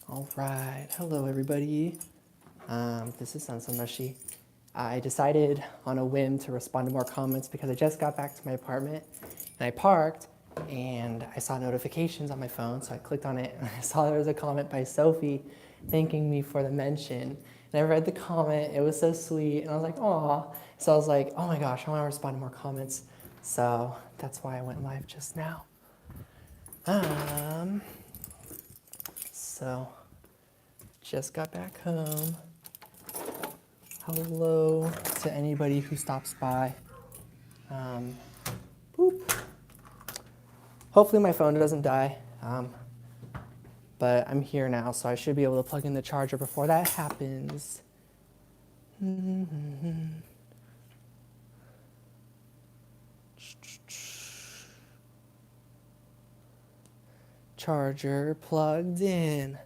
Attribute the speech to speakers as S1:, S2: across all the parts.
S1: All right, hello everybody. This is Son Nguyen. I decided on a whim to respond to more comments because I just got back to my apartment and I parked and I saw notifications on my phone, so I clicked on it and I saw there was a comment by Sophie thanking me for the mention. And I read the comment, it was so sweet, and I was like, aw. So I was like, oh my gosh, I want to respond to more comments. So that's why I went live just now. So just got back home. Hello to anybody who stops by. Boop. Hopefully my phone doesn't die, but I'm here now, so I should be able to plug in the charger before that happens. Charger plugged in.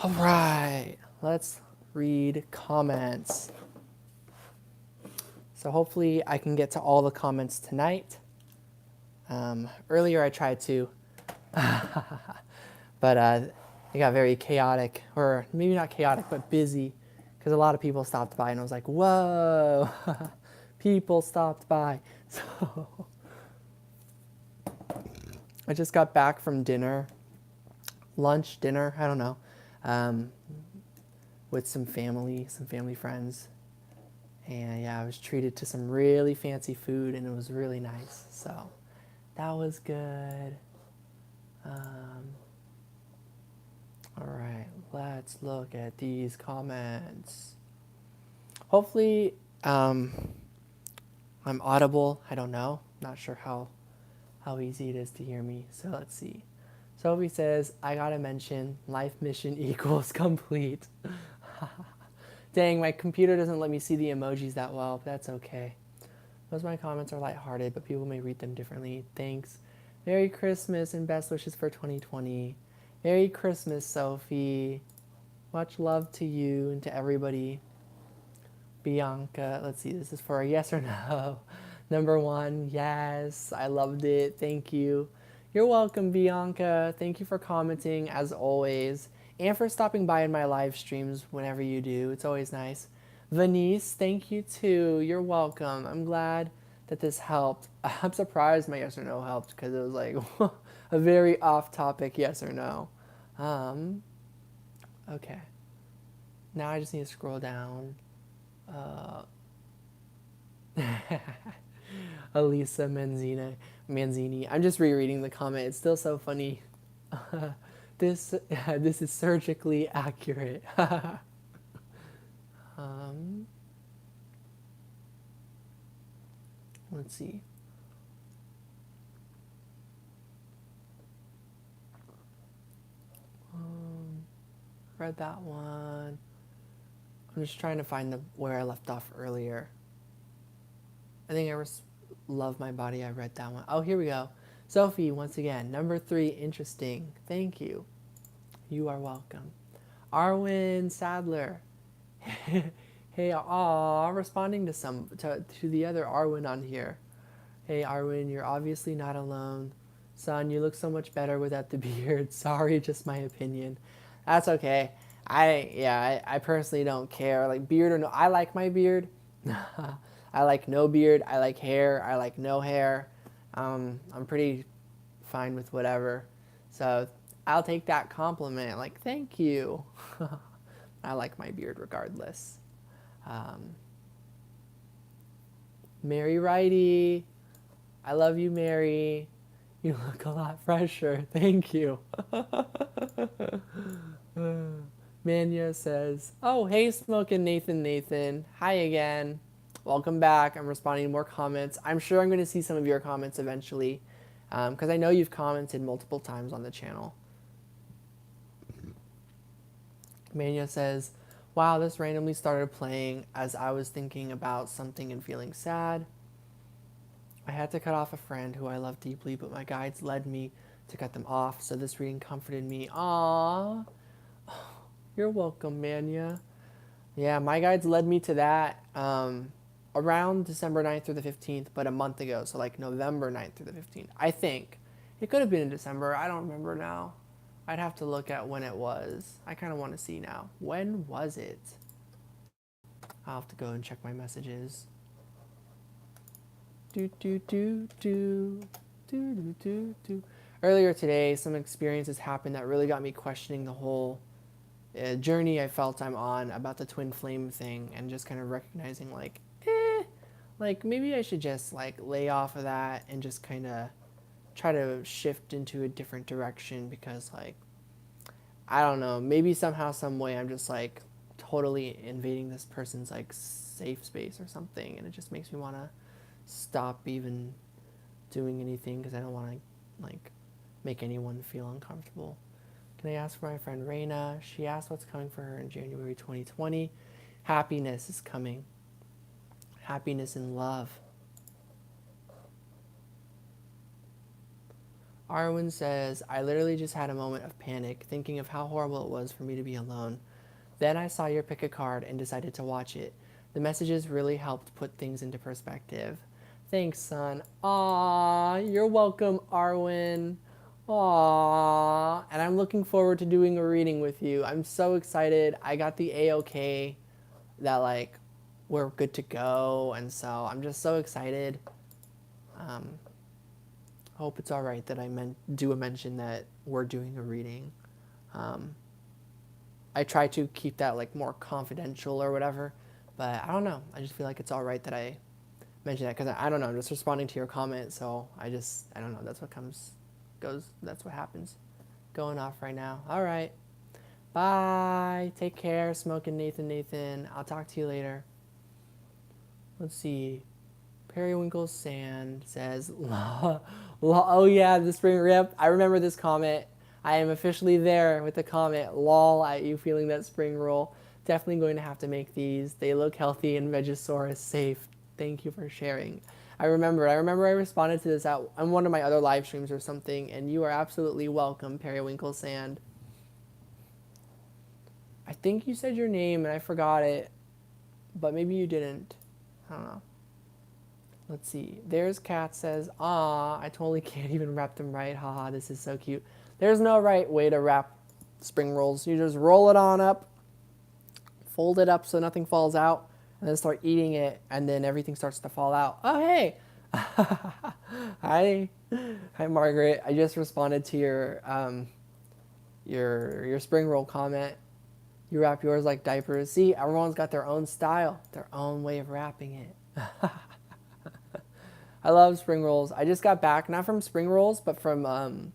S1: All right, let's read comments. So hopefully I can get to all the comments tonight. Earlier I tried to, but it got very chaotic, or maybe not chaotic, but busy, because a lot of people stopped by and I was like, whoa, people stopped by. So I just got back from dinner, dinner, I don't know, with some family friends. And yeah, I was treated to some really fancy food and it was really nice. So that was good. All right, let's look at these comments. Hopefully, I'm audible. I don't know. Not sure how easy it is to hear me. So let's see. Sophie says, I gotta mention, life mission equals complete. Dang, my computer doesn't let me see the emojis that well, but that's okay. Most of my comments are lighthearted, but people may read them differently. Thanks. Merry Christmas and best wishes for 2020. Merry Christmas, Sophie. Much love to you and to everybody. Bianca, let's see, this is for a yes or no. Number 1, yes, I loved it. Thank you. You're welcome, Bianca. Thank you for commenting, as always, and for stopping by in my live streams whenever you do. It's always nice. Venice, thank you too. You're welcome. I'm glad that this helped. I'm surprised my yes or no helped because it was like a very off-topic yes or no. Okay. Now I just need to scroll down. Elisa Manzini. I'm just rereading the comment. It's still so funny. This is surgically accurate. Let's see. Read that one. I'm just trying to find where I left off earlier. I think I was Love My Body. I read that one. Oh, here we go. Sophie, once again. Number 3, interesting. Thank you. You are welcome. Arwen Sadler. Hey, responding to the other Arwen on here. Hey, Arwen, you're obviously not alone. Son, you look so much better without the beard. Sorry, just my opinion. That's okay. I personally don't care. Like, beard or no, I like my beard. I like no beard. I like hair. I like no hair. I'm pretty fine with whatever. So I'll take that compliment. Like, thank you. I like my beard regardless. Mary Righty. I love you, Mary. You look a lot fresher. Thank you. Mania says, oh, hey, Smokin' Nathan. Hi again. Welcome back. I'm responding to more comments. I'm sure I'm going to see some of your comments eventually because I know you've commented multiple times on the channel. Mania says, wow, this randomly started playing as I was thinking about something and feeling sad. I had to cut off a friend who I love deeply, but my guides led me to cut them off, so this reading comforted me. Aww. You're welcome, Mania. Yeah, my guides led me to that around December 9th through the 15th, but a month ago, so like November 9th through the 15th. I think. It could have been in December. I don't remember now. I'd have to look at when it was. I kind of want to see now. When was it? I'll have to go and check my messages. Do do do do do do do do. Earlier today, some experiences happened that really got me questioning the whole journey I felt I'm on about the twin flame thing, and just kind of recognizing like maybe I should just like lay off of that and just kind of try to shift into a different direction, because like I don't know, maybe somehow some way I'm just like totally invading this person's like safe space or something, and it just makes me want to stop even doing anything because I don't want to like make anyone feel uncomfortable. Can I ask for my friend Raina? She asked what's coming for her in January 2020. Happiness is coming. Happiness and love. Arwen says, I literally just had a moment of panic, thinking of how horrible it was for me to be alone. Then I saw your pick a card and decided to watch it. The messages really helped put things into perspective. Thanks, son. Aw, you're welcome, Arwen. Aw, and I'm looking forward to doing a reading with you. I'm so excited. I got the A-OK that like we're good to go, and so I'm just so excited. Hope it's all right that I do mention that we're doing a reading. I try to keep that like more confidential or whatever, but I don't know. I just feel like it's all right that I mention that because I don't know. I'm just responding to your comment, so I don't know. That's what goes. That's what happens. Going off right now. All right. Bye. Take care. Smoking Nathan. I'll talk to you later. Let's see. Periwinkle Sand says, oh yeah, the spring rip. I remember this comment. I am officially there with the comment. Lol at you feeling that spring roll. Definitely going to have to make these. They look healthy and Vegasaurus safe. Thank you for sharing. I remember I responded to this on one of my other live streams or something, and you are absolutely welcome, Periwinkle Sand. I think you said your name and I forgot it, but maybe you didn't. I don't know. Let's see. There's Kat says, ah, I totally can't even wrap them right. Haha, this is so cute. There's no right way to wrap spring rolls. You just roll it on up, fold it up so nothing falls out, and then start eating it, and then everything starts to fall out. Oh, hey. Hi, Margaret. I just responded to your spring roll comment. You wrap yours like diapers. See, everyone's got their own style, their own way of wrapping it. I love spring rolls. I just got back, not from spring rolls, but from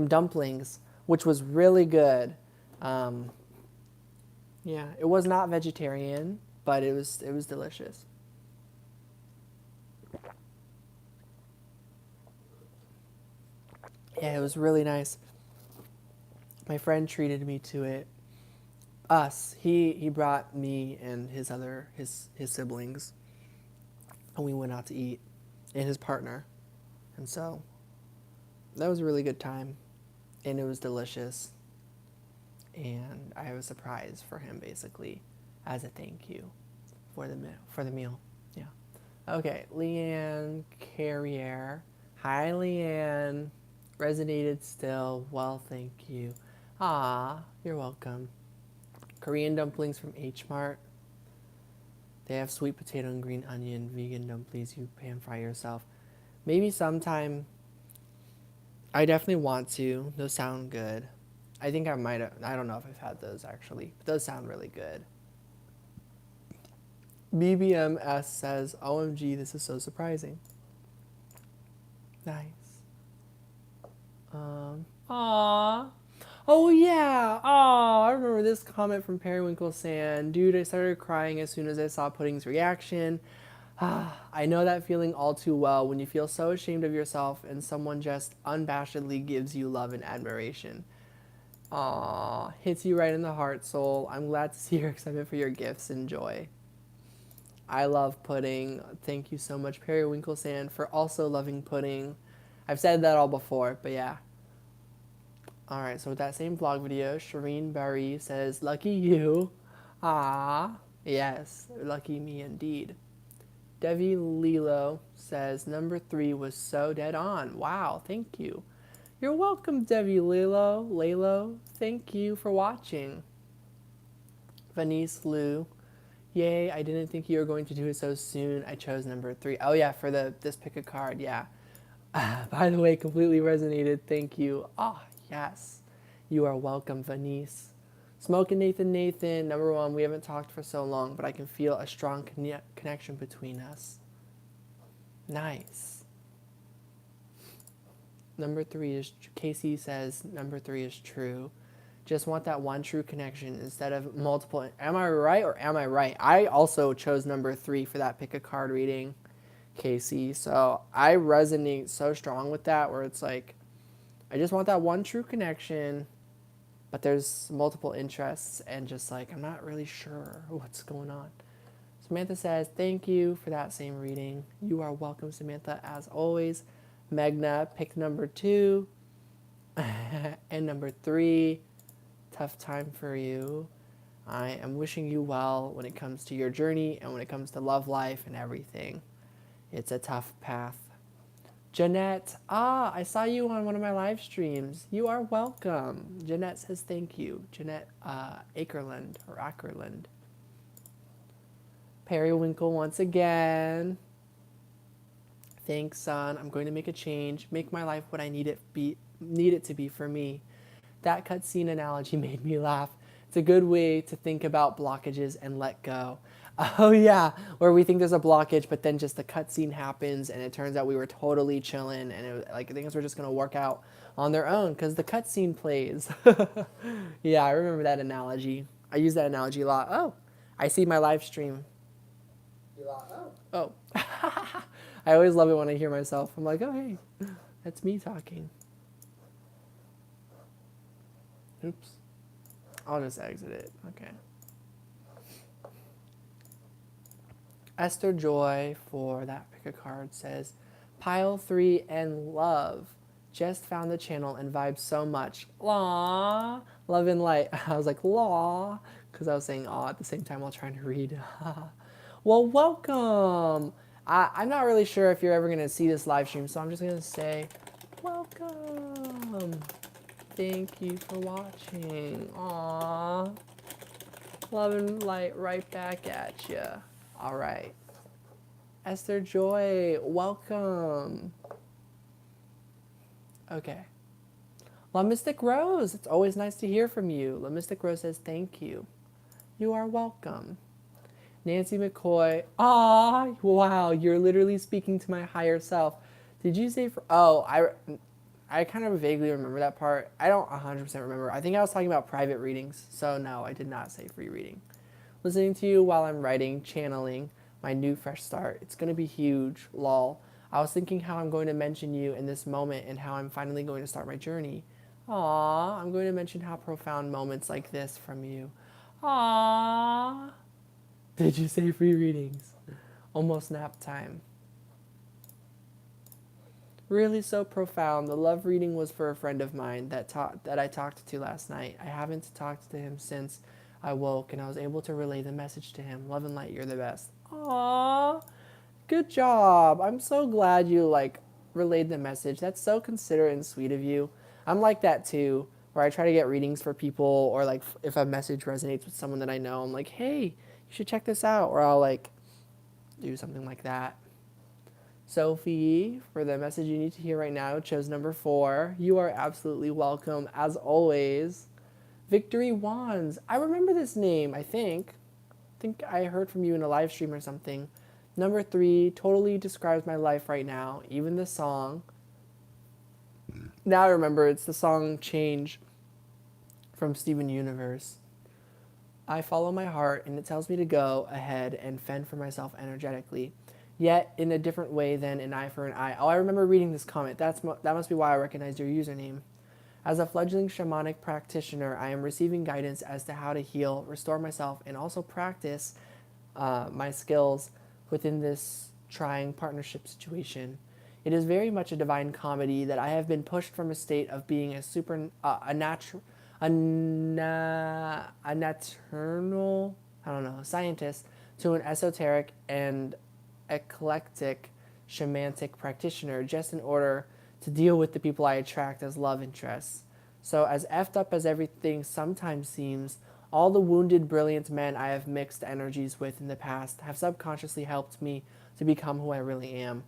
S1: dumplings, which was really good. Yeah, it was not vegetarian, but it was delicious. Yeah, it was really nice. My friend treated me to it. He brought me and his siblings, and we went out to eat, and his partner, and so that was a really good time, and it was delicious. And I have a surprise for him, basically, as a thank you for the meal. Yeah. Okay, Leanne Carrier. Hi, Leanne. Resonated still. Well, thank you. Ah, you're welcome. Korean dumplings from H Mart. They have sweet potato and green onion vegan dumplings. You pan fry yourself. Maybe sometime. I definitely want to. Those sound good. I think I might have. I don't know if I've had those actually, but those sound really good. BBMS says, OMG, this is so surprising. Nice. Aww. Oh yeah. Aw, I remember this comment from Periwinkle Sand. Dude, I started crying as soon as I saw Pudding's reaction. I know that feeling all too well when you feel so ashamed of yourself and someone just unabashedly gives you love and admiration. Aw, hits you right in the heart, soul. I'm glad to see your excitement for your gifts and joy. I love pudding. Thank you so much, Periwinkle Sand, for also loving pudding. I've said that all before, but yeah. Alright, so with that same vlog video, Shireen Berry says, lucky you. Ah, yes, lucky me indeed. Devi Lilo says, number 3 was so dead on. Wow, thank you. You're welcome, Debbie Lalo. Thank you for watching. Venice Lou. Yay, I didn't think you were going to do it so soon. I chose number 3. Oh yeah, for this pick a card, yeah. By the way, completely resonated. Thank you. Ah, yes. You are welcome, Venice. Smoke and Nathan. Number 1, we haven't talked for so long, but I can feel a strong connection between us. Nice. Number 3 is, Casey says number 3 is true. Just want that one true connection instead of multiple. Am I right or am I right? I also chose number 3 for that pick a card reading, Casey. So I resonate so strong with that, where it's like, I just want that one true connection, but there's multiple interests and just like, I'm not really sure what's going on. Samantha says, thank you for that same reading. You are welcome, Samantha, as always. Megna picked number 2 and number 3. Tough time for you. I am wishing you well when it comes to your journey and when it comes to love life and everything. It's a tough path. Jeanette, I saw you on one of my live streams. You are welcome. Jeanette says thank you. Jeanette Ackerland. Periwinkle once again. Thanks, son. I'm going to make a change. Make my life what I need it to be for me. That cutscene analogy made me laugh. It's a good way to think about blockages and let go. Oh yeah, where we think there's a blockage, but then just the cutscene happens, and it turns out we were totally chilling, and things were just gonna work out on their own because the cutscene plays. Yeah, I remember that analogy. I use that analogy a lot. Oh, I see my live stream. Oh. I always love it when I hear myself. I'm like, oh hey, that's me talking. Oops. I'll just exit it. Okay. Esther Joy for that pick a card says, Pile 3 and love. Just found the channel and vibed so much. Law. Love and light. I was like, law. Because I was saying aw at the same time while trying to read. Well, welcome. I'm not really sure if you're ever going to see this live stream, so I'm just going to say, welcome. Thank you for watching. Aww. Love and light right back at you. All right. Esther Joy, welcome. Okay. La Mystic Rose, it's always nice to hear from you. La Mystic Rose says thank you. You are welcome. Nancy McCoy, wow, you're literally speaking to my higher self. Did you say I kind of vaguely remember that part. I don't 100% remember. I think I was talking about private readings, so no, I did not say free reading. Listening to you while I'm writing, channeling, my new fresh start. It's going to be huge, lol. I was thinking how I'm going to mention you in this moment and how I'm finally going to start my journey. I'm going to mention how profound moments like this from you. Did you say free readings? Almost nap time. Really so profound. The love reading was for a friend of mine that I talked to last night. I haven't talked to him since I woke, and I was able to relay the message to him. Love and light, you're the best. Aww. Good job. I'm so glad you relayed the message. That's so considerate and sweet of you. I'm like that too, where I try to get readings for people, or if a message resonates with someone that I know, I'm like, hey, you should check this out, or I'll do something like that. Sophie, for the message you need to hear right now, chose number 4. You are absolutely welcome, as always. Victory Wands. I remember this name, I think. I think I heard from you in a live stream or something. Number 3 totally describes my life right now, even the song. Now I remember, it's the song Change from Steven Universe. I follow my heart, and it tells me to go ahead and fend for myself energetically, yet in a different way than an eye for an eye. Oh, I remember reading this comment. That must be why I recognized your username. As a fledgling shamanic practitioner, I am receiving guidance as to how to heal, restore myself, and also practice my skills within this trying partnership situation. It is very much a divine comedy that I have been pushed from a state of being a natural scientist to an esoteric and eclectic shamanic practitioner, just in order to deal with the people I attract as love interests. So as effed up as everything sometimes seems, all the wounded, brilliant men I have mixed energies with in the past have subconsciously helped me to become who I really am.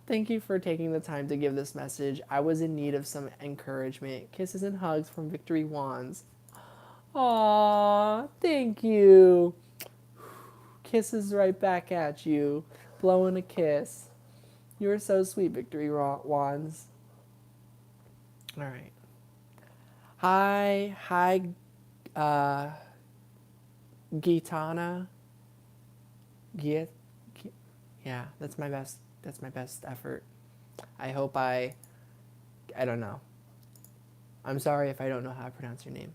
S1: Thank you for taking the time to give this message. I was in need of some encouragement. Kisses and hugs from Victory Wands. Aww, thank you. Kisses right back at you. Blowing a kiss. You are so sweet, Victory Wands. All right. Hi, Gitana. Git, yeah, that's my best. That's my best effort. I hope I don't know. I'm sorry if I don't know how to pronounce your name.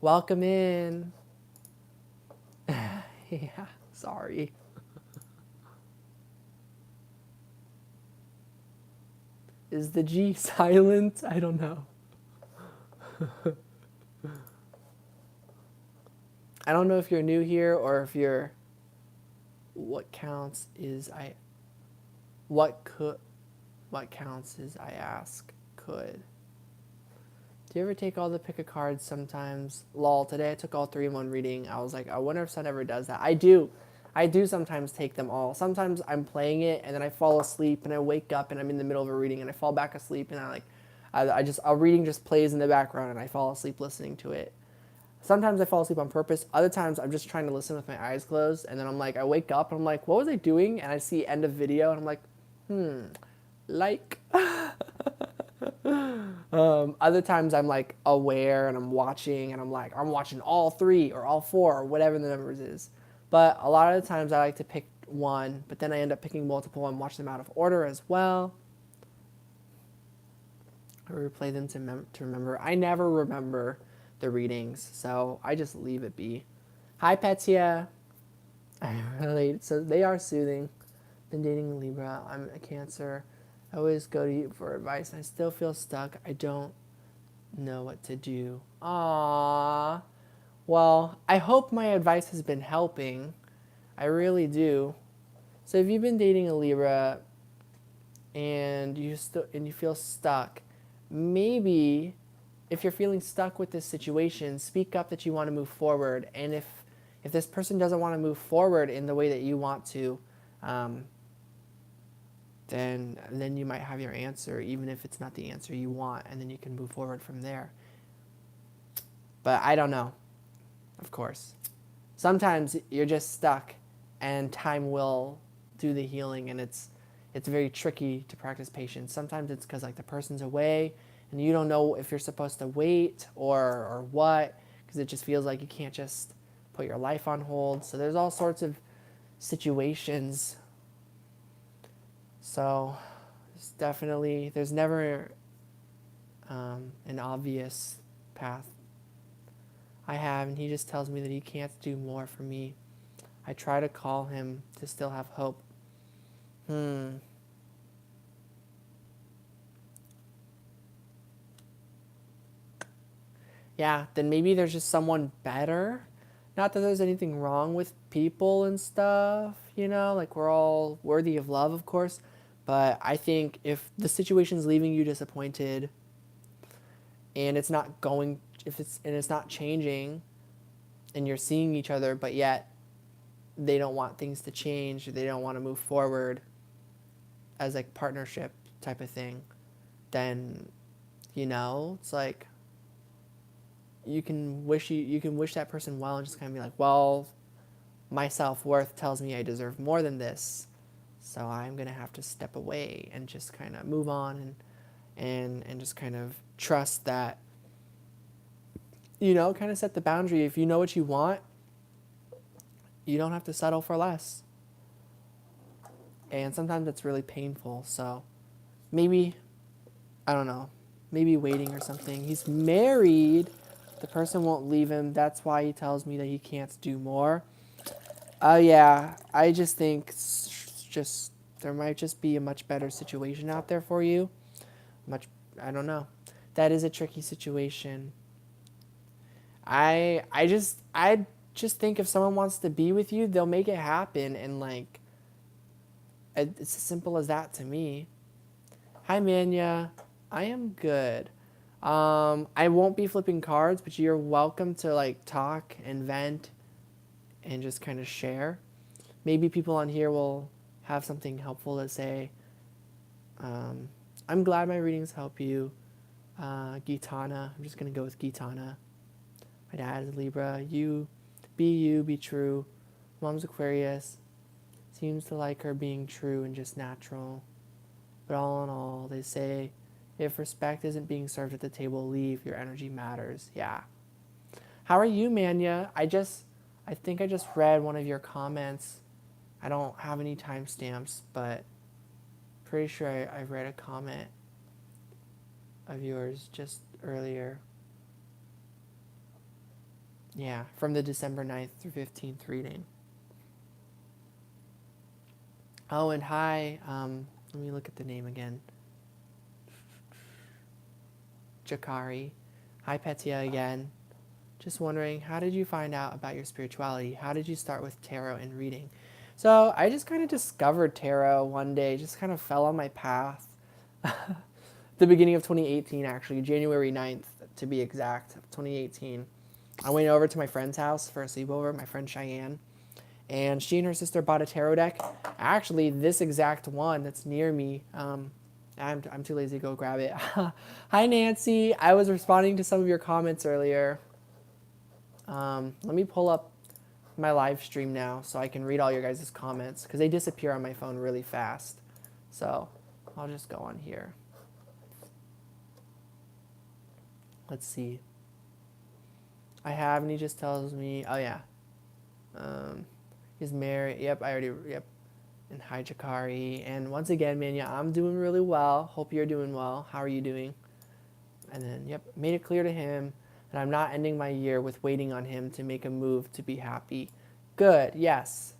S1: Welcome in. Yeah, sorry. Is the G silent? I don't know. I don't know if you're new here or if you're. What counts is what counts is I ask could. Do you ever take all the pick a cards sometimes? Lol, today I took all 3 in one reading. I was like, I wonder if Sun ever does that. I do sometimes take them all. Sometimes I'm playing it and then I fall asleep and I wake up and I'm in the middle of a reading and I fall back asleep and a reading just plays in the background and I fall asleep listening to it. Sometimes I fall asleep on purpose. Other times I'm just trying to listen with my eyes closed and then I'm like, I wake up and I'm like, what was I doing? And I see end of video and I'm like, like. Other times I'm like aware and I'm watching and I'm like, I'm watching all 3 or all 4 or whatever the numbers is. But a lot of the times I like to pick one, but then I end up picking multiple and watch them out of order as well. I replay them to remember. I never remember the readings, so I just leave it be. Hi, Petya. I relate. So they are soothing. Been dating a Libra. I'm a Cancer. I always go to you for advice. I still feel stuck. I don't know what to do. Aww. Well, I hope my advice has been helping. I really do. So if you've been dating a Libra and you feel stuck, maybe if you're feeling stuck with this situation, speak up that you want to move forward. And if this person doesn't want to move forward in the way that you want to, then you might have your answer, even if it's not the answer you want, and then you can move forward from there. But I don't know, of course. Sometimes you're just stuck, and time will do the healing, and it's very tricky to practice patience. Sometimes it's because like the person's away, and you don't know if you're supposed to wait or what, because it just feels like you can't just put your life on hold. So there's all sorts of situations. So there's never an obvious path. And he just tells me that he can't do more for me. I try to call him to still have hope. Yeah, then maybe there's just someone better. Not that there's anything wrong with people and stuff, like we're all worthy of love, of course. But I think if the situation's leaving you disappointed and it's not changing and you're seeing each other, but yet they don't want things to change, or they don't want to move forward as like partnership type of thing, then, it's like you can wish that person well and just kind of be like, well, my self-worth tells me I deserve more than this. So I'm going to have to step away and just kind of move on and just kind of trust that, kind of set the boundary. If you know what you want, you don't have to settle for less. And sometimes it's really painful. So maybe, I don't know, maybe waiting or something. He's married. The person won't leave him. That's why he tells me that he can't do more. Yeah, I just think there might just be a much better situation out there for you. I don't know. That is a tricky situation. I just think if someone wants to be with you, they'll make it happen, and like it's as simple as that to me. Hi, Manya. I am good. I won't be flipping cards, but you're welcome to like talk and vent and just kind of share. Maybe people on here will have something helpful to say. Um, I'm glad my readings help you. Gitana, I'm just gonna go with Gitana. My dad is Libra. You, be true. Mom's Aquarius. Seems to like her being true and just natural. But all in all, they say, if respect isn't being served at the table, leave. Your energy matters. Yeah. How are you, Manya? I think I just read one of your comments. I don't have any timestamps, but pretty sure I read a comment of yours just earlier. Yeah, from the December 9th through 15th reading. Oh, and hi. Let me look at the name again. Jakari. Hi, Petya again. Just wondering, how did you find out about your spirituality? How did you start with tarot and reading? So I just kind of discovered tarot one day, just kind of fell on my path. The beginning of 2018, actually, January 9th to be exact, 2018. I went over to my friend's house for a sleepover, my friend Cheyenne, and she and her sister bought a tarot deck. Actually, this exact one that's near me. I'm too lazy to go grab it. Hi, Nancy. I was responding to some of your comments earlier. Let me pull up my live stream now so I can read all your guys' comments because they disappear on my phone really fast. So I'll just go on here. Let's see. I have, and he just tells me, oh yeah. He's married. Yep, yep. And hi, Jakari. And once again, Manya, I'm doing really well. Hope you're doing well. How are you doing? And then, yep, made it clear to him that I'm not ending my year with waiting on him to make a move to be happy. Good, yes.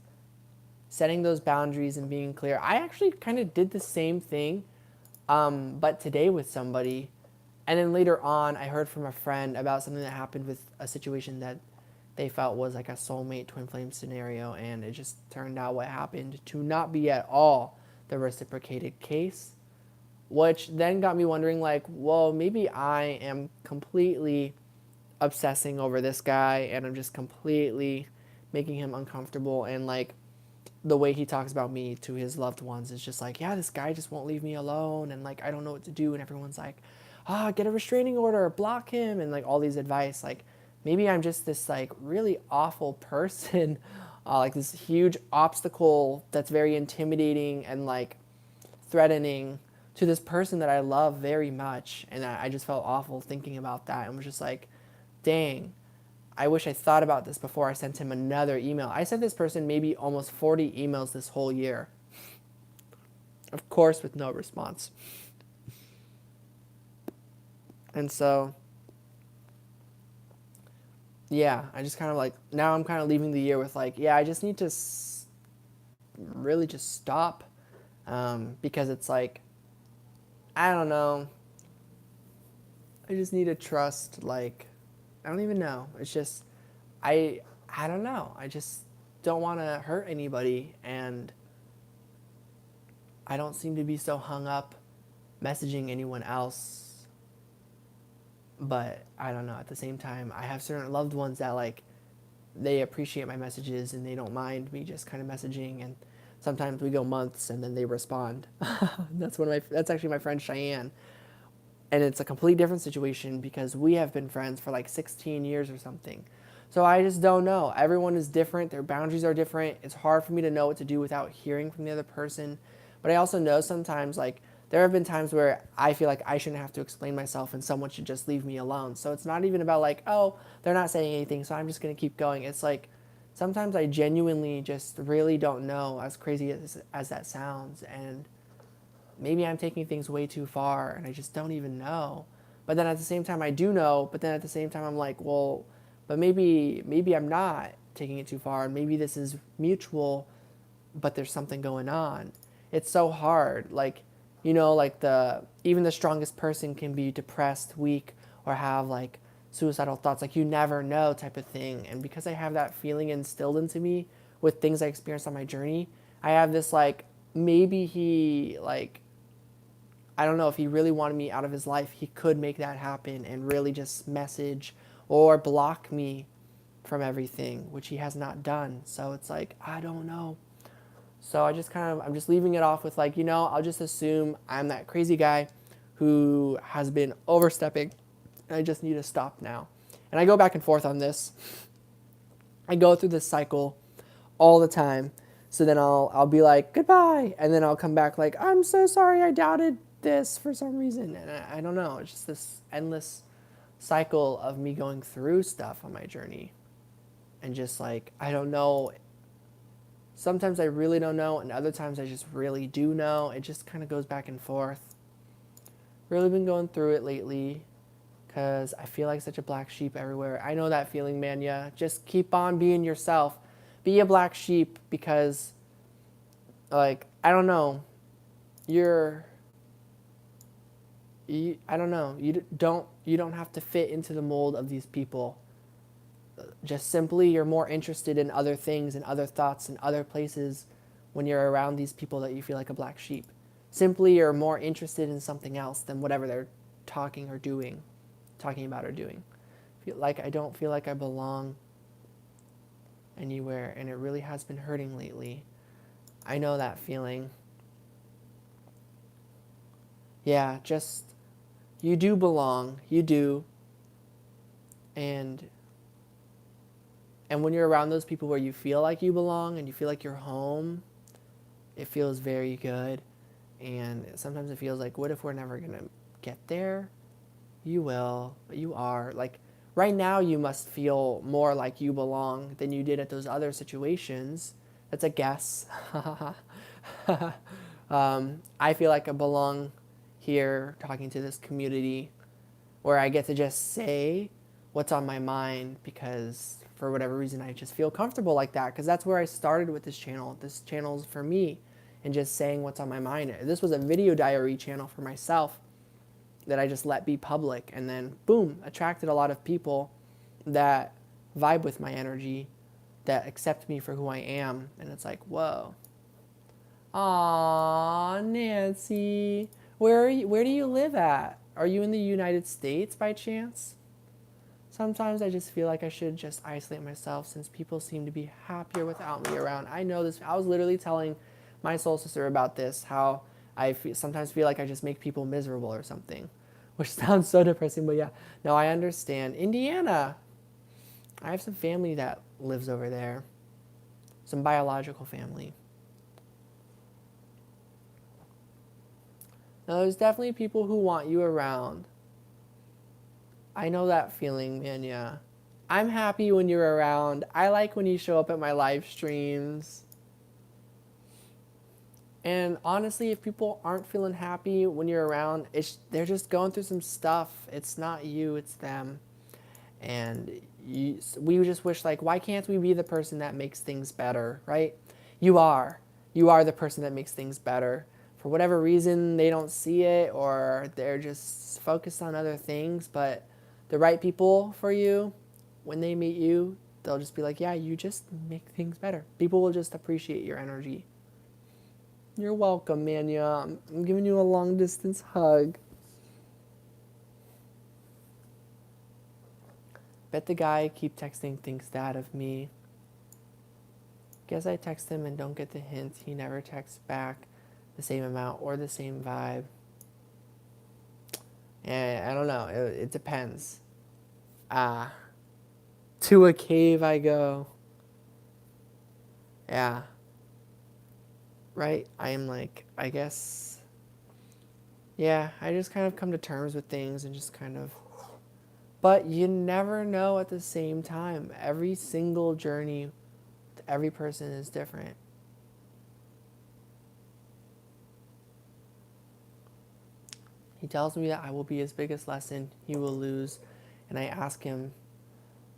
S1: Setting those boundaries and being clear. I actually kind of did the same thing, but today with somebody. And then later on, I heard from a friend about something that happened with a situation that they felt was like a soulmate twin flame scenario, and it just turned out what happened to not be at all the reciprocated case, which then got me wondering, like, whoa, maybe I am completely obsessing over this guy and I'm just completely making him uncomfortable, and like the way he talks about me to his loved ones is just like, yeah, this guy just won't leave me alone, and like I don't know what to do, and everyone's like, get a restraining order, block him, and like all these advice. Like maybe I'm just this like really awful person, like this huge obstacle that's very intimidating and like threatening to this person that I love very much. And I just felt awful thinking about that and was just like, dang, I wish I thought about this before I sent him another email. I sent this person maybe almost 40 emails this whole year. Of course, with no response. And so, yeah, I just kind of like, now I'm kind of leaving the year with like, yeah, I just need to really just stop. Because it's like, I don't know. I just need to trust, like, I don't even know. It's just, I don't know. I just don't want to hurt anybody, and I don't seem to be so hung up messaging anyone else. But I don't know. At the same time, I have certain loved ones that like they appreciate my messages and they don't mind me just kind of messaging, and sometimes we go months and then they respond. That's actually my friend Cheyenne. And it's a completely different situation because we have been friends for like 16 years or something. So I just don't know. Everyone is different. Their boundaries are different. It's hard for me to know what to do without hearing from the other person. But I also know sometimes, like, there have been times where I feel like I shouldn't have to explain myself and someone should just leave me alone. So it's not even about like, oh, they're not saying anything, so I'm just going to keep going. It's like sometimes I genuinely just really don't know, as crazy as that sounds. And maybe I'm taking things way too far and I just don't even know. But then at the same time I do know, but then at the same time I'm like, well, but maybe I'm not taking it too far, and maybe this is mutual, but there's something going on. It's so hard. Like, you know, like even the strongest person can be depressed, weak, or have like suicidal thoughts, like you never know type of thing. And because I have that feeling instilled into me with things I experienced on my journey, I have this like, maybe he like I don't know, if he really wanted me out of his life, he could make that happen and really just message or block me from everything, which he has not done. So it's like, I don't know. So I'm just leaving it off with like, I'll just assume I'm that crazy guy who has been overstepping, and I just need to stop now. And I go back and forth on this. I go through this cycle all the time. So then I'll be like, goodbye. And then I'll come back like, I'm so sorry, I doubted this for some reason. And I don't know. It's just this endless cycle of me going through stuff on my journey. And just like, I don't know. Sometimes I really don't know. And other times I just really do know. It just kind of goes back and forth. Really been going through it lately because I feel like such a black sheep everywhere. I know that feeling, man. Yeah. Just keep on being yourself. Be a black sheep because, like, I don't know. I don't know. You don't have to fit into the mold of these people. Just simply, you're more interested in other things and other thoughts and other places when you're around these people that you feel like a black sheep. Simply, you're more interested in something else than whatever they're talking about or doing. I don't feel like I belong anywhere, and it really has been hurting lately. I know that feeling. Yeah, just, you do belong. You do. And when you're around those people where you feel like you belong and you feel like you're home, it feels very good. And sometimes it feels like, what if we're never going to get there? You will. You are. Like, right now you must feel more like you belong than you did at those other situations. That's a guess. I feel like I belong here talking to this community where I get to just say what's on my mind because for whatever reason I just feel comfortable like that because that's where I started with this channel. This channel's for me and just saying what's on my mind. This was a video diary channel for myself that I just let be public, and then boom, attracted a lot of people that vibe with my energy, that accept me for who I am. And it's like, whoa. Aw, Nancy, where do you live at? Are you in the United States by chance? Sometimes I just feel like I should just isolate myself since people seem to be happier without me around. I know this. I was literally telling my soul sister about this, how sometimes feel like I just make people miserable or something, which sounds so depressing, but yeah. No, I understand. Indiana. I have some family that lives over there. Some biological family. Now, there's definitely people who want you around. I know that feeling, man, yeah. I'm happy when you're around. I like when you show up at my live streams. And honestly, if people aren't feeling happy when you're around, they're just going through some stuff. It's not you, it's them. And we just wish, like, why can't we be the person that makes things better, right? You are. You are the person that makes things better. For whatever reason, they don't see it or they're just focused on other things. But the right people for you, when they meet you, they'll just be like, yeah, you just make things better. People will just appreciate your energy. You're welcome, Manya. I'm giving you a long distance hug. Bet the guy keep texting thinks that of me. Guess I text him and don't get the hint. He never texts back the same amount or the same vibe. And I don't know. It depends. To a cave I go. Yeah. Right? I am like, I guess, yeah, I just kind of come to terms with things and just kind of, but you never know at the same time. Every single journey, every person is different. He tells me that I will be his biggest lesson. He will lose. And I ask him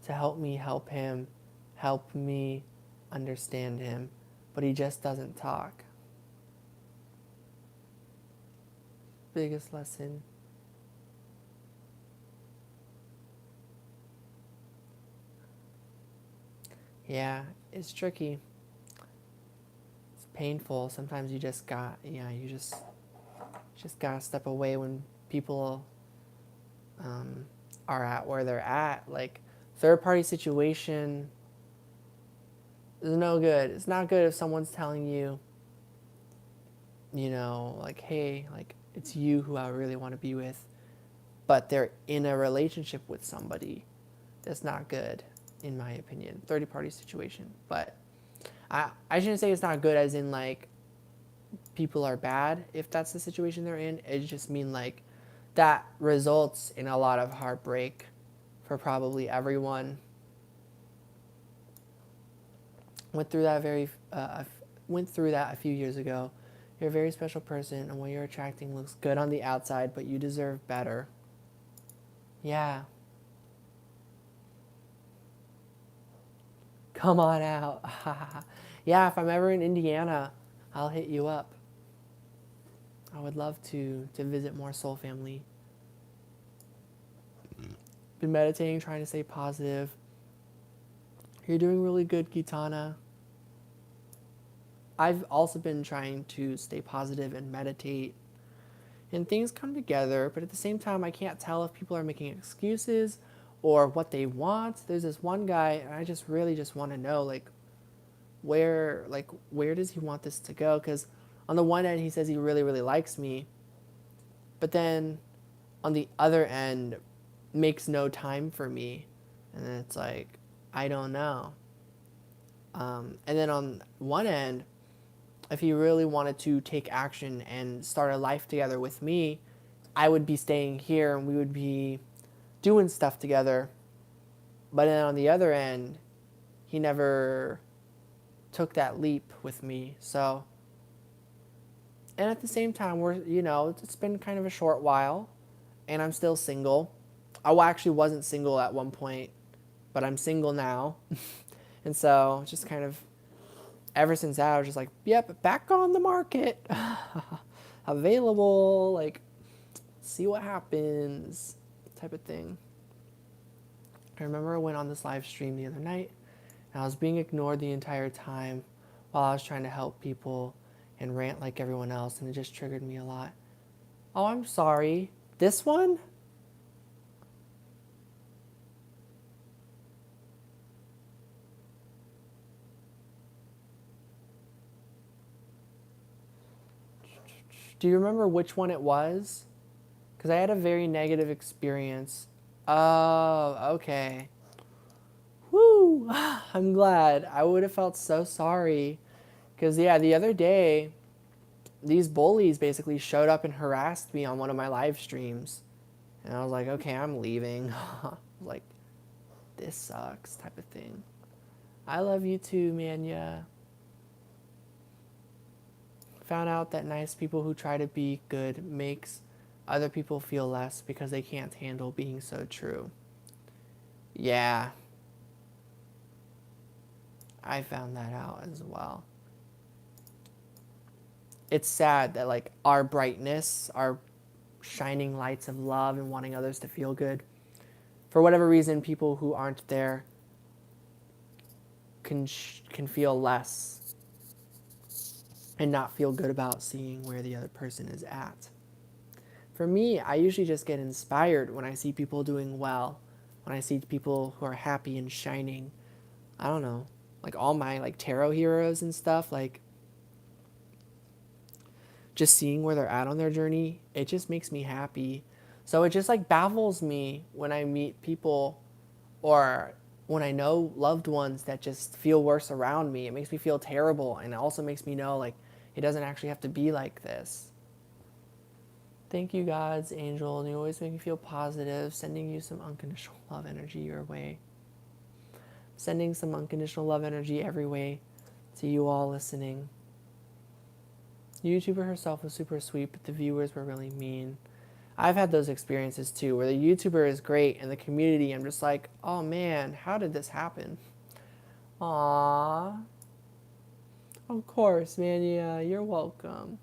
S1: to help me help him, help me understand him. But he just doesn't talk. Biggest lesson. Yeah, it's tricky. It's painful. Sometimes you just Just gotta step away when people are at where they're at. Like, third party situation is no good. It's not good if someone's telling you, you know, like, hey, like, it's you who I really want to be with, but they're in a relationship with somebody. That's not good, in my opinion. Third party situation. But I shouldn't say it's not good as in, like, people are bad if that's the situation they're in. It just mean, like, that results in a lot of heartbreak for probably everyone. Went through that a few years ago. You're a very special person, and what you're attracting looks good on the outside, but you deserve better. Yeah. Come on out. Yeah, if I'm ever in Indiana, I'll hit you up. I would love to visit more soul family. Been meditating, trying to stay positive. You're doing really good, Gitana. I've also been trying to stay positive and meditate. And things come together, but at the same time, I can't tell if people are making excuses or what they want. There's this one guy, and I just really just want to know, like, where does he want this to go? Because on the one end, he says he really, really likes me, but then on the other end, makes no time for me. And then it's like, I don't know. And then on one end, if he really wanted to take action and start a life together with me, I would be staying here and we would be doing stuff together. But then on the other end, he never took that leap with me. So, and at the same time, it's been kind of a short while and I'm still single. I actually wasn't single at one point, but I'm single now. And so just kind of ever since that, I was just like, yep, back on the market. Available, like, see what happens type of thing. I remember I went on this live stream the other night, and I was being ignored the entire time while I was trying to help people and rant like everyone else, and it just triggered me a lot. Oh, I'm sorry. This one? Do you remember which one it was? Because I had a very negative experience. Oh, okay. Woo! I'm glad. I would have felt so sorry. Because, yeah, the other day, these bullies basically showed up and harassed me on one of my live streams. And I was like, okay, I'm leaving. Like, this sucks type of thing. I love you too, Manya. Found out that nice people who try to be good makes other people feel less because they can't handle being so true. Yeah. I found that out as well. It's sad that, like, our brightness, our shining lights of love and wanting others to feel good, for whatever reason, people who aren't there can feel less and not feel good about seeing where the other person is at. For me, I usually just get inspired when I see people doing well, when I see people who are happy and shining. I don't know, like all my like tarot heroes and stuff, like just seeing where they're at on their journey, it just makes me happy. So it just like baffles me when I meet people or when I know loved ones that just feel worse around me. It makes me feel terrible, and it also makes me know, like, it doesn't actually have to be like this. Thank you, God's angel. You always make me feel positive. Sending you some unconditional love energy your way. Sending some unconditional love energy every way to you all listening. The YouTuber herself was super sweet, but the viewers were really mean. I've had those experiences too, where the YouTuber is great and the community, I'm just like, oh man, how did this happen? Aww. Of course, man. Yeah, you're welcome.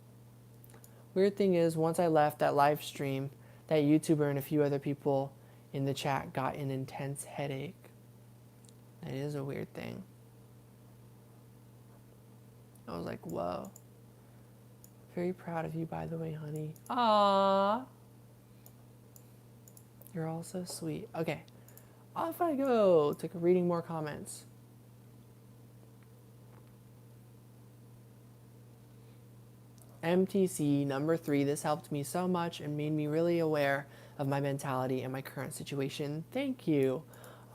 S1: Weird thing is, once I left that live stream, that YouTuber and a few other people in the chat got an intense headache. That is a weird thing. I was like, whoa. Very proud of you, by the way, honey. Aww. You're all so sweet. Okay, off I go to reading more comments. MTC number 3, this helped me so much and made me really aware of my mentality and my current situation. Thank you.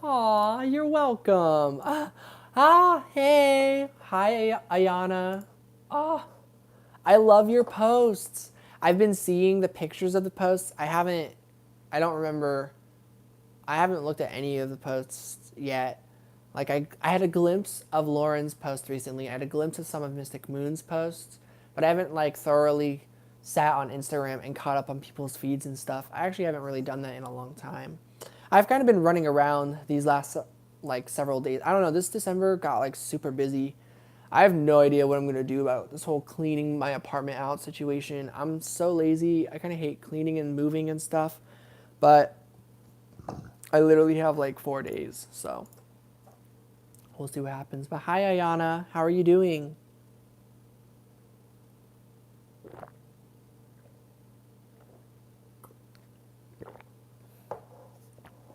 S1: Aw, you're welcome. Hey. Hi, Ayana. Ah, I love your posts. I've been seeing the pictures of the posts. I haven't looked at any of the posts yet. Like I had a glimpse of Lauren's post recently. I had a glimpse of some of Mystic Moon's posts, but I haven't like thoroughly sat on Instagram and caught up on people's feeds and stuff. I actually haven't really done that in a long time. I've kind of been running around these last like several days. I don't know, this December got like super busy. I have no idea what I'm going to do about this whole cleaning my apartment out situation. I'm so lazy. I kind of hate cleaning and moving and stuff, but I literally have like 4 days, so we'll see what happens. But hi, Ayana. How are you doing?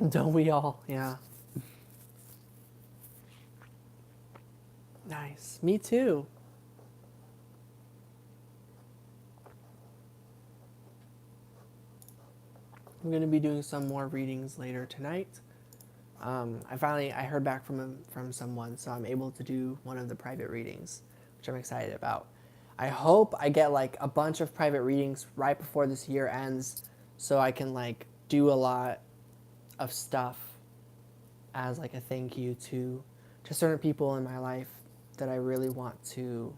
S1: Don't we all? Yeah. Nice. Me too. I'm going to be doing some more readings later tonight. I heard back from someone, so I'm able to do one of the private readings, which I'm excited about. I hope I get like a bunch of private readings right before this year ends, so I can like do a lot of stuff as like a thank you to certain people in my life that I really want to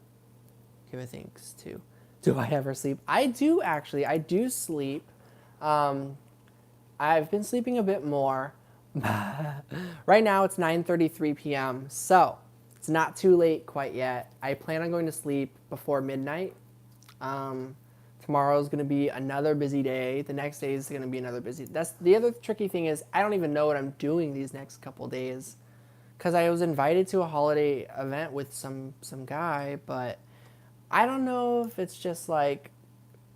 S1: give a thanks to. Do I ever sleep? I do actually. I do sleep. I've been sleeping a bit more. Right now it's 9:33 p.m. So it's not too late quite yet. I plan on going to sleep before midnight. Tomorrow's going to be another busy day. The next day is going to be another busy. That's the other tricky thing is I don't even know what I'm doing these next couple days, because I was invited to a holiday event with some guy, but I don't know if it's just like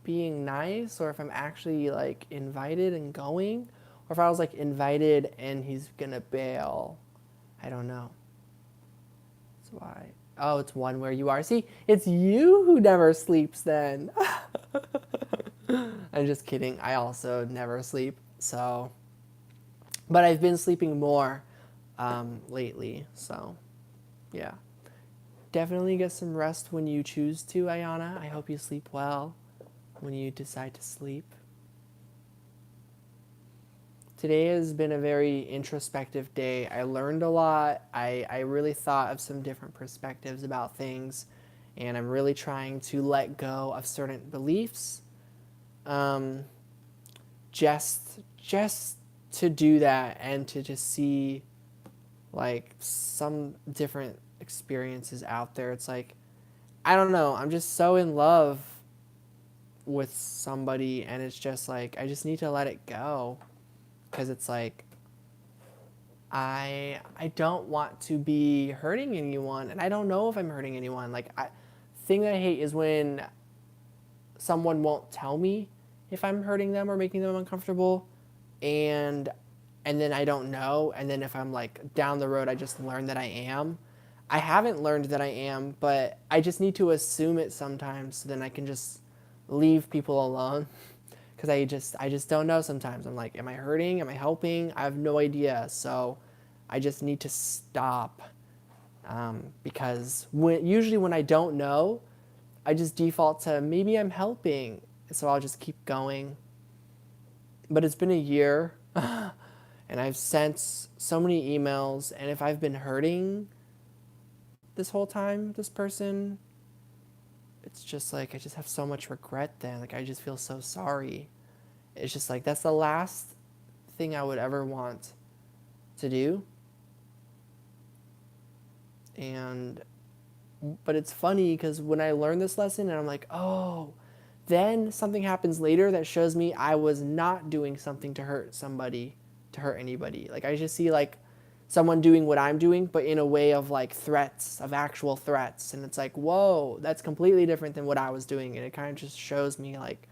S1: being nice or if I'm actually like invited and going, or if I was like invited and he's gonna bail. I don't know. That's why. Oh, it's one where you are. See, it's you who never sleeps then. I'm just kidding. I also never sleep. So, but I've been sleeping more lately. So, yeah. Definitely get some rest when you choose to, Ayana. I hope you sleep well when you decide to sleep. Today has been a very introspective day. I learned a lot. I really thought of some different perspectives about things, and I'm really trying to let go of certain beliefs. Just to do that and to just see like some different experiences out there. It's like, I don't know, I'm just so in love with somebody, and it's just like I just need to let it go, because it's like I don't want to be hurting anyone, and I don't know if I'm hurting anyone. Like, thing that I hate is when someone won't tell me if I'm hurting them or making them uncomfortable, and then I don't know, and then if I'm like down the road I just learn that I am. I haven't learned that I am, but I just need to assume it sometimes, so then I can just leave people alone, because I just don't know sometimes. I'm like, am I hurting? Am I helping? I have no idea. So I just need to stop, because usually when I don't know, I just default to maybe I'm helping, so I'll just keep going. But it's been a year, and I've sent so many emails, and if I've been hurting this whole time, this person, it's just like I just have so much regret then. Like, I just feel so sorry. It's just like that's the last thing I would ever want to do. But it's funny because when I learned this lesson and I'm like, oh, then something happens later that shows me I was not doing something to hurt somebody, to hurt anybody. Like, I just see like someone doing what I'm doing, but in a way of like threats, of actual threats. And it's like, whoa, that's completely different than what I was doing. And it kind of just shows me like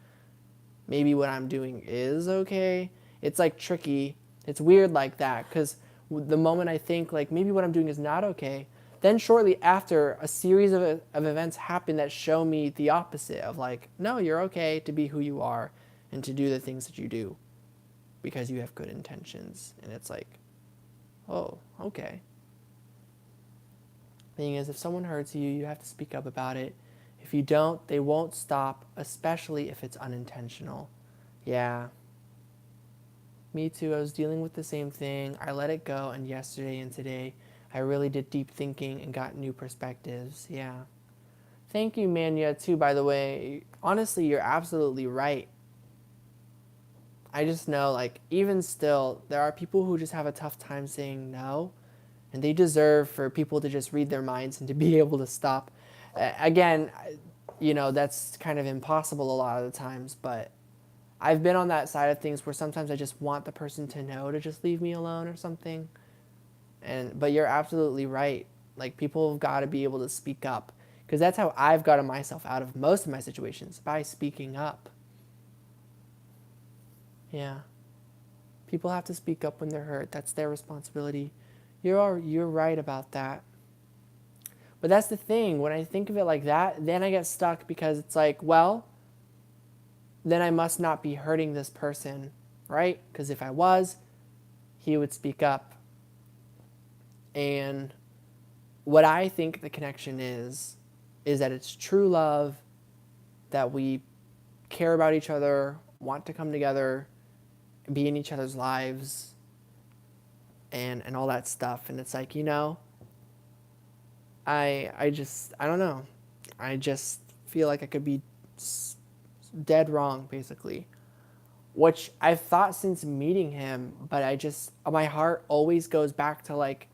S1: maybe what I'm doing is okay. It's like tricky. It's weird like that, because the moment I think like maybe what I'm doing is not okay, then shortly after a series of events happen that show me the opposite of like, no, you're okay to be who you are and to do the things that you do because you have good intentions. And it's like, oh, okay. Thing is, if someone hurts you, you have to speak up about it. If you don't, they won't stop, especially if it's unintentional. Yeah. Me too. I was dealing with the same thing. I let it go, and yesterday and today, I really did deep thinking and got new perspectives. Yeah. Thank you, Manya, too, by the way. Honestly, you're absolutely right. I just know, like, even still, there are people who just have a tough time saying no, and they deserve for people to just read their minds and to be able to stop. Again, you know, that's kind of impossible a lot of the times, but I've been on that side of things where sometimes I just want the person to know to just leave me alone or something. But you're absolutely right. Like, people have got to be able to speak up, because that's how I've gotten myself out of most of my situations, by speaking up. Yeah. People have to speak up when they're hurt. That's their responsibility. You're right about that. But that's the thing. When I think of it like that, then I get stuck, because it's like, well, then I must not be hurting this person, right? Because if I was, he would speak up. And what I think the connection is that it's true love, that we care about each other, want to come together, be in each other's lives, and all that stuff. And it's like, you know, I don't know. I just feel like I could be dead wrong, basically. Which I've thought since meeting him, but my heart always goes back to like,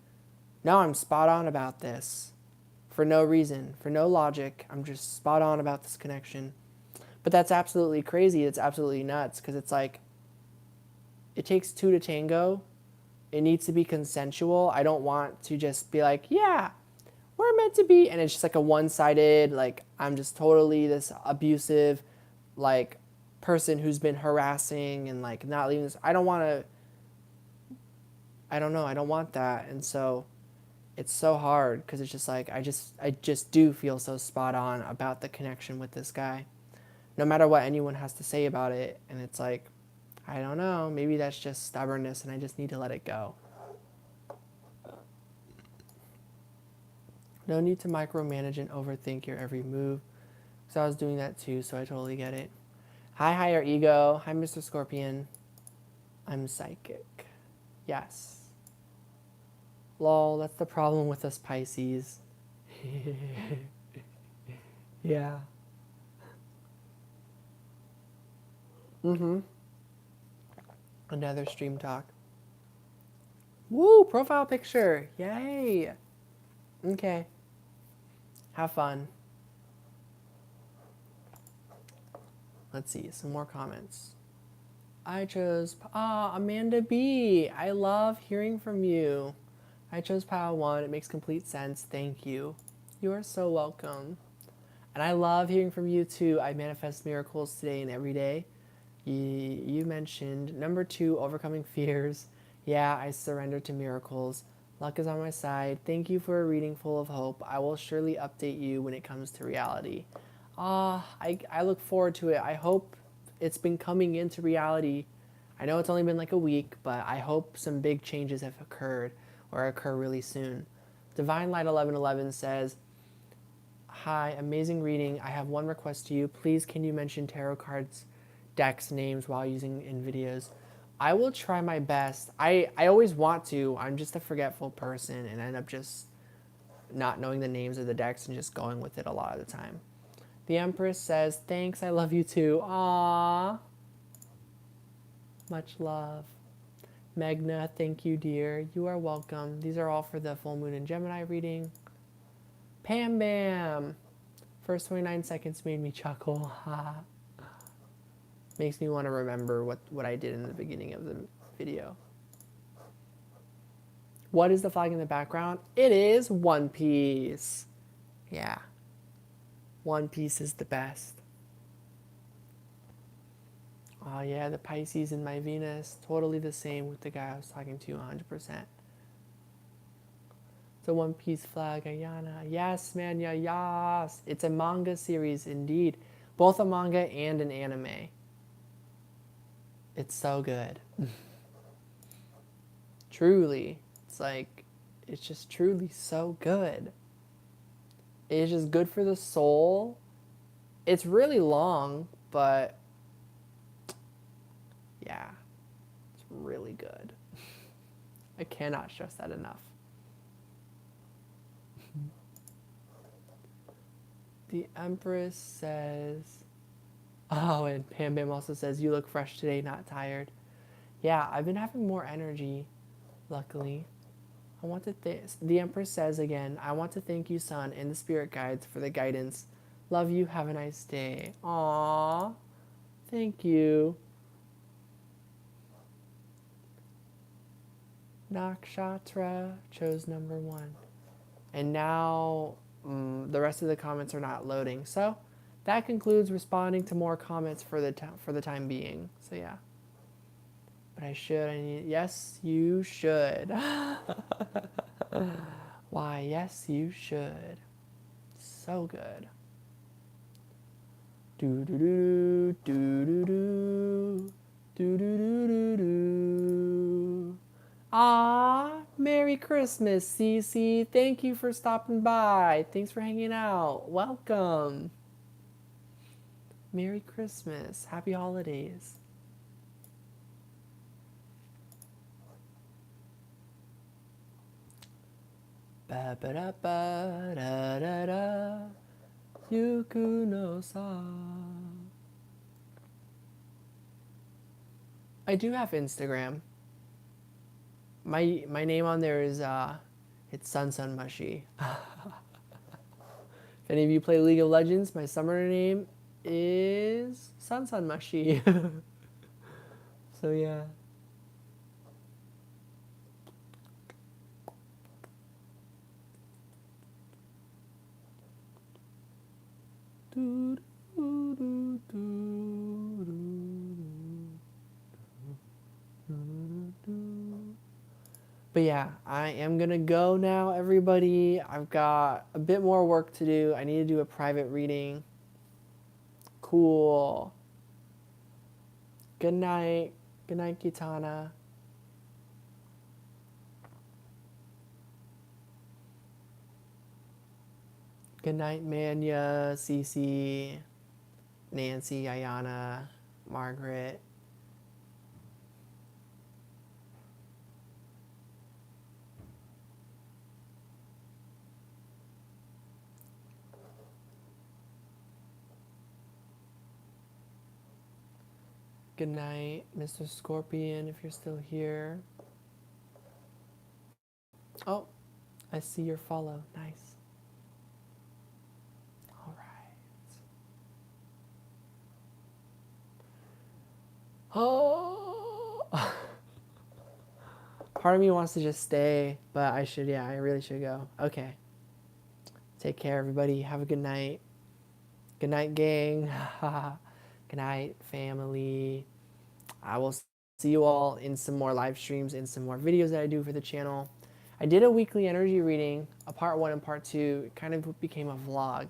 S1: no, I'm spot on about this. For no reason, for no logic. I'm just spot on about this connection. But that's absolutely crazy. It's absolutely nuts, because it's like, it takes two to tango. It needs to be consensual. I don't want to just be like, yeah, we're meant to be. And it's just like a one-sided, like, I'm just totally this abusive, like, person who's been harassing and like not leaving this. I don't want to, I don't know. I don't want that. And so it's so hard, because it's just like, I just do feel so spot on about the connection with this guy, no matter what anyone has to say about it. And it's like, I don't know, maybe that's just stubbornness and I just need to let it go. No need to micromanage and overthink your every move. So I was doing that too, so I totally get it. Hi, higher ego. Hi, Mr. Scorpion. I'm psychic. Yes. Lol, that's the problem with us Pisces. Yeah. Another stream talk. Woo, profile picture. Yay. Okay. Have fun. Let's see, some more comments. I chose, Amanda B. I love hearing from you. I chose pile 1. It makes complete sense. Thank you. You are so welcome. And I love hearing from you too. I manifest miracles today and every day. You mentioned number 2, overcoming fears. Yeah, I surrender to miracles. Luck is on my side. Thank you for a reading full of hope. I will surely update you when it comes to reality. I look forward to it. I hope it's been coming into reality. I know it's only been like a week, but I hope some big changes have occurred or occur really soon. Divine Light 1111 says, hi, amazing reading. I have one request to you. Please, can you mention tarot cards, decks, names while using in videos? I will try my best. I always want to. I'm just a forgetful person and end up just not knowing the names of the decks and just going with it a lot of the time. The Empress says, thanks, I love you too. Aww. Much love. Megna, thank you, dear. You are welcome. These are all for the full moon and Gemini reading. Pam Bam. First 29 seconds made me chuckle. Makes me want to remember what I did in the beginning of the video. What is the flag in the background? It is One Piece. Yeah. One Piece is the best. Oh yeah, the Pisces in my Venus. Totally the same with the guy I was talking to, 100%. It's a One Piece flag, Ayana. Yes, man, yeah, yes. It's a manga series, indeed. Both a manga and an anime. It's so good. Truly. It's like, it's just truly so good. It's just good for the soul. It's really long, but yeah, it's really good. I cannot stress that enough. The Empress says, oh, and Pam Bam also says, you look fresh today, not tired. Yeah, I've been having more energy, luckily. I want to the Empress says again, I want to thank you, Son, and the spirit guides for the guidance. Love you, have a nice day. Aww, thank you. Nakshatra chose number 1. And now the rest of the comments are not loading. So that concludes responding to more comments for the time being. So yeah. But I need, yes, you should. Why, yes, you should. So good. Do do do do do do do do do do do. Ah, Merry Christmas, Cece. Thank you for stopping by. Thanks for hanging out. Welcome. Merry Christmas. Happy holidays. Ba ba da ba da da da. Yuku no sa. I do have Instagram. My name on there is it's Sun Mushy. If any of you play League of Legends, my summoner name is Sun Mushy. So yeah. But yeah, I am gonna go now, everybody. I've got a bit more work to do. I need to do a private reading. Cool. Good night. Good night, Kitana. Good night, Manya, Cece, Nancy, Ayana, Margaret. Good night, Mr. Scorpion, if you're still here. Oh, I see your follow. Nice. All right. Oh. Part of me wants to just stay, but I really should go. Okay. Take care, everybody. Have a good night. Good night, gang. Good night, family. I will see you all in some more live streams and some more videos that I do for the channel. I did a weekly energy reading, a part 1 and part 2. It kind of became a vlog.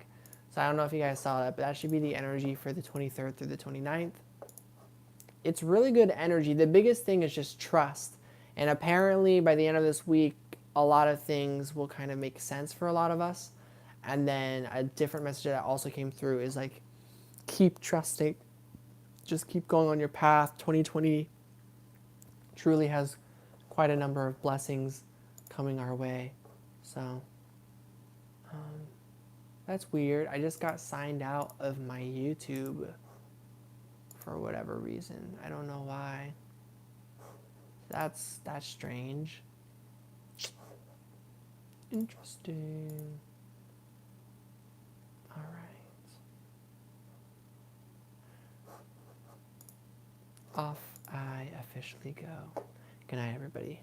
S1: So I don't know if you guys saw that, but that should be the energy for the 23rd through the 29th. It's really good energy. The biggest thing is just trust. And apparently by the end of this week, a lot of things will kind of make sense for a lot of us. And then a different message that also came through is like, keep trusting. Just keep going on your path. 2020 truly has quite a number of blessings coming our way. So that's weird. I just got signed out of my YouTube for whatever reason. I don't know why. That's strange. Interesting. All right. Off I officially go. Good night, everybody.